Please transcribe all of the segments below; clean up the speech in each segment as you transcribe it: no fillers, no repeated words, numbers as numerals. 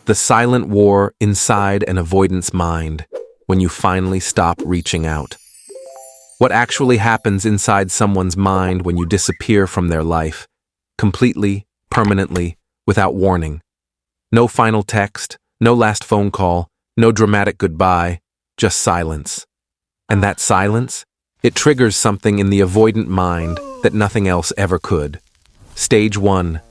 The silent war inside an avoidance mind when you finally stop reaching out. What actually happens inside someone's mind when you disappear from their life, completely, permanently, without warning. No final text, no last phone call, no dramatic goodbye, just silence. And that silence, it triggers something in the avoidant mind that nothing else ever could. Stage 1.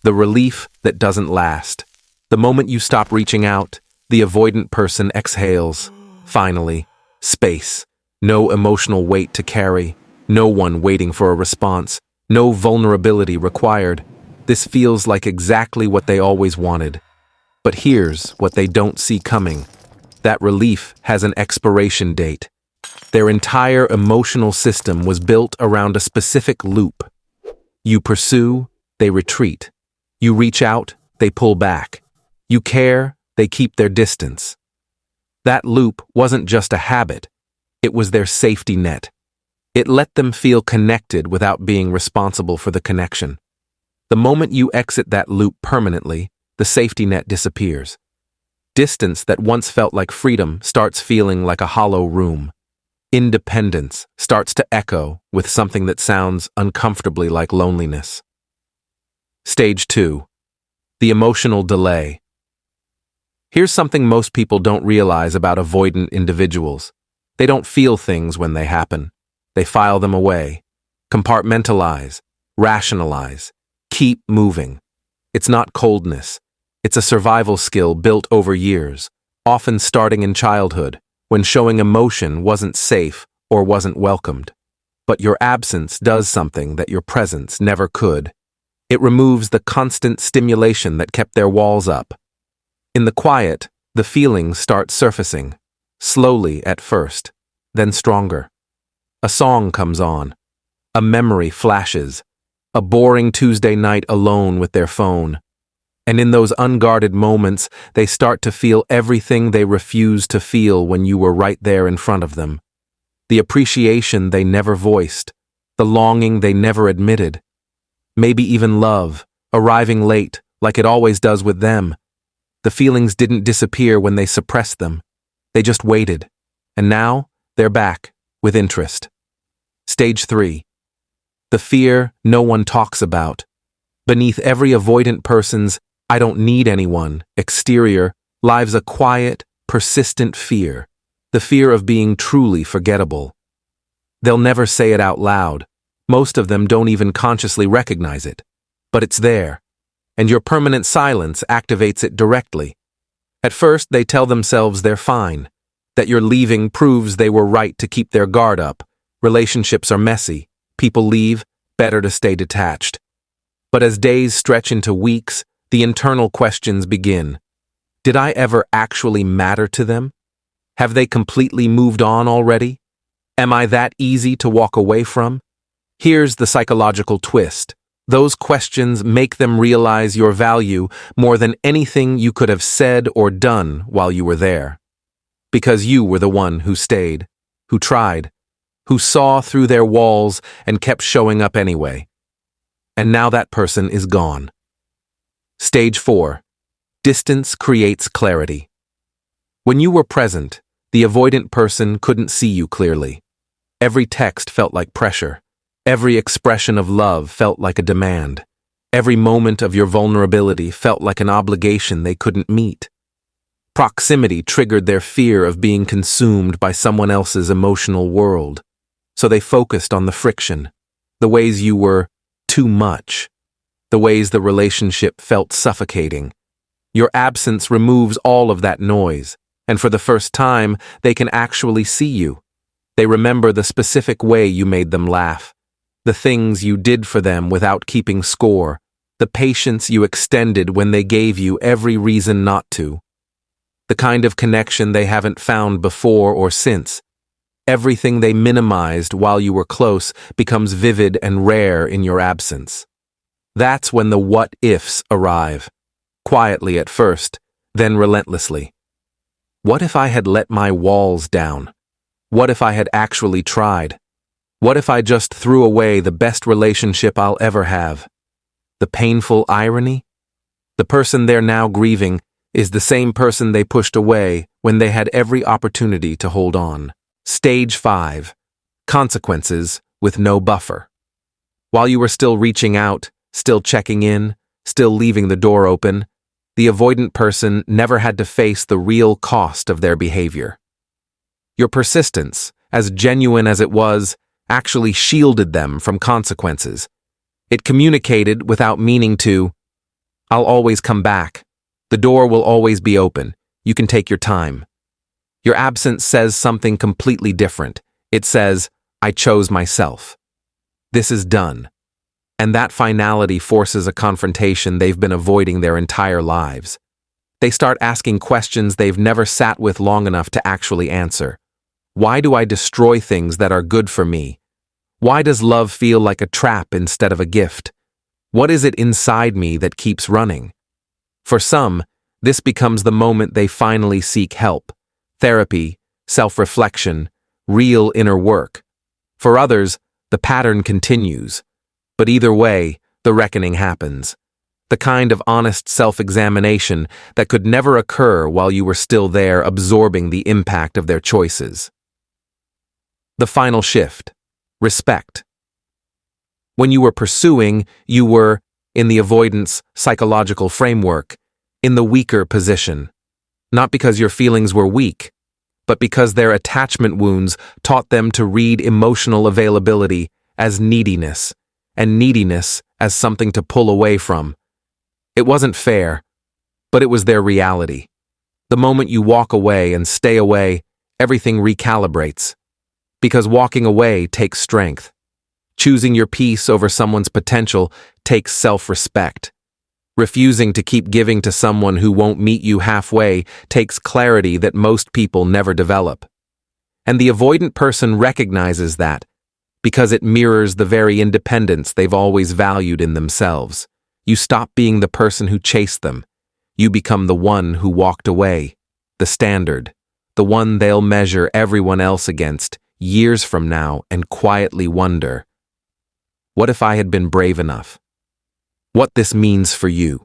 The relief that doesn't last. The moment you stop reaching out, the avoidant person exhales. Finally, space. No emotional weight to carry. No one waiting for a response. No vulnerability required. This feels like exactly what they always wanted. But here's what they don't see coming. That relief has an expiration date. Their entire emotional system was built around a specific loop. You pursue, they retreat. You reach out, they pull back. You care, they keep their distance. That loop wasn't just a habit, it was their safety net. It let them feel connected without being responsible for the connection. The moment you exit that loop permanently, the safety net disappears. Distance that once felt like freedom starts feeling like a hollow room. Independence starts to echo with something that sounds uncomfortably like loneliness. Stage 2. The emotional delay. Here's something most people don't realize about avoidant individuals. They don't feel things when they happen. They file them away, compartmentalize, rationalize, keep moving. It's not coldness. It's a survival skill built over years, often starting in childhood, when showing emotion wasn't safe or wasn't welcomed. But your absence does something that your presence never could. It removes the constant stimulation that kept their walls up. In the quiet, the feelings start surfacing, slowly at first, then stronger. A song comes on. A memory flashes. A boring Tuesday night alone with their phone. And in those unguarded moments, they start to feel everything they refused to feel when you were right there in front of them. The appreciation they never voiced. The longing they never admitted. Maybe even love, arriving late, like it always does with them. The feelings didn't disappear when they suppressed them. They just waited. And now, they're back, with interest. Stage 3. The fear no one talks about. Beneath every avoidant person's "I don't need anyone" exterior lies a quiet, persistent fear. The fear of being truly forgettable. They'll never say it out loud. Most of them don't even consciously recognize it. But it's there. And your permanent silence activates it directly. At first, they tell themselves they're fine. That your leaving proves they were right to keep their guard up. Relationships are messy. People leave, better to stay detached. But as days stretch into weeks, the internal questions begin. Did I ever actually matter to them? Have they completely moved on already? Am I that easy to walk away from? Here's the psychological twist. Those questions make them realize your value more than anything you could have said or done while you were there. Because you were the one who stayed, who tried, who saw through their walls and kept showing up anyway. And now that person is gone. Stage 4. Distance creates clarity. When you were present, the avoidant person couldn't see you clearly. Every text felt like pressure. Every expression of love felt like a demand. Every moment of your vulnerability felt like an obligation they couldn't meet. Proximity triggered their fear of being consumed by someone else's emotional world. So they focused on the friction, the ways you were too much, the ways the relationship felt suffocating. Your absence removes all of that noise, and for the first time, they can actually see you. They remember the specific way you made them laugh. The things you did for them without keeping score, the patience you extended when they gave you every reason not to. The kind of connection they haven't found before or since. Everything they minimized while you were close becomes vivid and rare in your absence. That's when the what-ifs arrive. Quietly at first, then relentlessly. What if I had let my walls down? What if I had actually tried? What if I just threw away the best relationship I'll ever have? The painful irony? The person they're now grieving, is the same person they pushed away when they had every opportunity to hold on. Stage 5. Consequences with no buffer. While you were still reaching out, still checking in, still leaving the door open, the avoidant person never had to face the real cost of their behavior. Your persistence, as genuine as it was, actually shielded them from consequences. It communicated without meaning to, "I'll always come back. The door will always be open. You can take your time." Your absence says something completely different. It says, "I chose myself. This is done." And that finality forces a confrontation they've been avoiding their entire lives. They start asking questions they've never sat with long enough to actually answer. Why do I destroy things that are good for me? Why does love feel like a trap instead of a gift? What is it inside me that keeps running? For some, this becomes the moment they finally seek help, therapy, self-reflection, real inner work. For others, the pattern continues. But either way, the reckoning happens. The kind of honest self-examination that could never occur while you were still there absorbing the impact of their choices. The final shift. Respect. When you were pursuing, you were, in the avoidance psychological framework, in the weaker position. Not because your feelings were weak, but because their attachment wounds taught them to read emotional availability as neediness, and neediness as something to pull away from. It wasn't fair, but it was their reality. The moment you walk away and stay away, everything recalibrates. Because walking away takes strength. Choosing your peace over someone's potential takes self-respect. Refusing to keep giving to someone who won't meet you halfway takes clarity that most people never develop. And the avoidant person recognizes that, because it mirrors the very independence they've always valued in themselves. You stop being the person who chased them. You become the one who walked away, the standard, the one they'll measure everyone else against years from now and quietly wonder, what if I had been brave enough? What this means for you.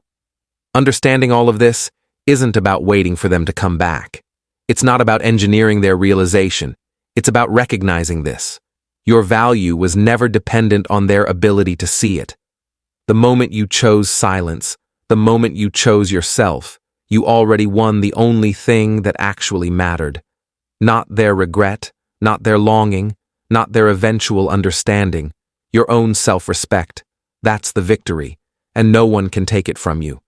Understanding all of this isn't about waiting for them to come back. It's not about engineering their realization. It's about recognizing this. Your value was never dependent on their ability to see it. The moment you chose silence, the moment you chose yourself, you already won the only thing that actually mattered. Not their regret, not their longing, not their eventual understanding. Your own self-respect. That's the victory, and no one can take it from you.